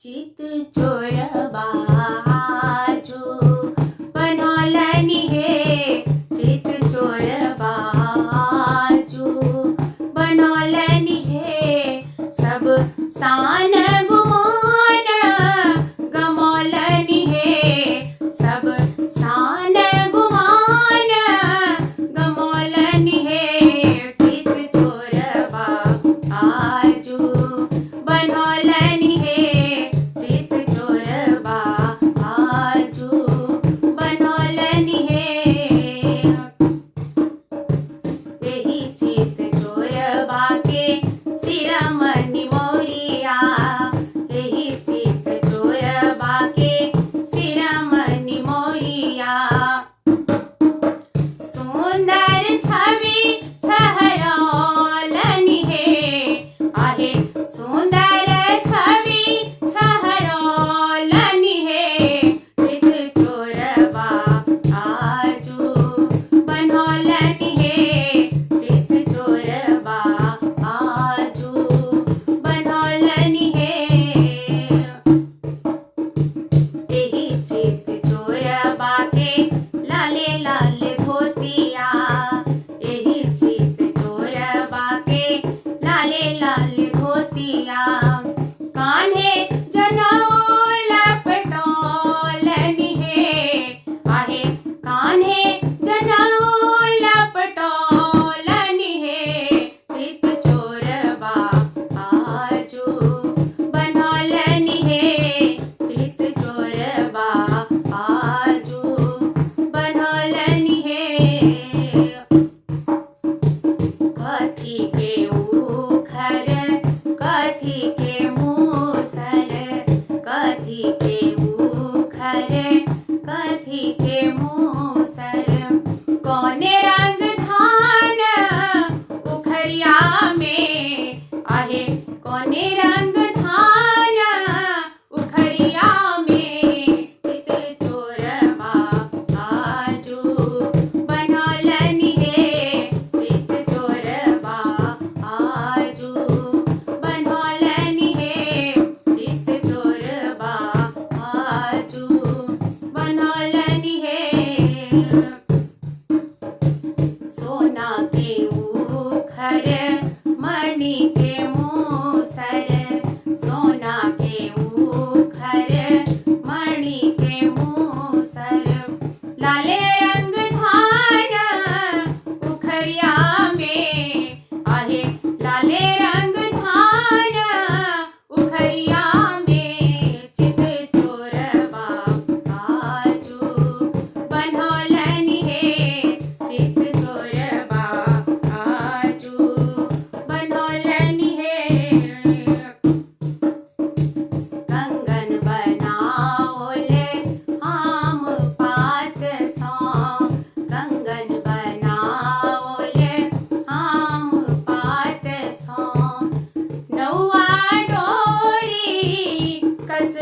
चित चोर बाजू बनवलनी हे, चित चोर बाजू बनवलनी हे, सब सान गुमान गमौलनी हे, सब सान गुमान गमौलनी हे, चित चोर बाजू बनवलनी हे, चित चोर बाजू बनवलनी हे, एही चित चोर बाके सिरमनी मोरिया, एही चित चोर बाके सिरमनी मोरिया, सुंदर छवि छहरौलनी हे, आहे सुंदर छवि छहरौलनी हे, चित चोर बाजू बनवलनी हे, चित चोर बाजू बनवलनी हे, एही चित चोर बाके लाले लाल धोतिया, एही चित चोर बाके लाले लाल धोतिया, कान्हे जनेऊ लपटौलनी हे, आहे कान्हे जनेऊ लपटौलनी हे, चित चोर बाजू बनवलनी हे, चित चोर बाजू बनवलनी हे, कथी के उखर कथी के मूसर, कथी के उखर कथी के मूसर, कौने रंग धान उखरिया में, आहे कौने रंग धान उखरिया में, चित चोर बाजू बनवलनी हे, चित चोर बाजू बनवलनी हे, चित चोर बाजू बनवलनी हे, सोना के उखर मणि के मूसर, सोना के उखर मणि के मूसर, लाले रंग धान उखरिया में, आहे लाले रंग धान उखरिया में, चित चोर बाजू बनवलनी हे, चित चोर बाजू बनवलनी हे, कंगन बनाओले आम पात सौ, कंगन बनाओले आम पात सौ, नौआ डोरी कस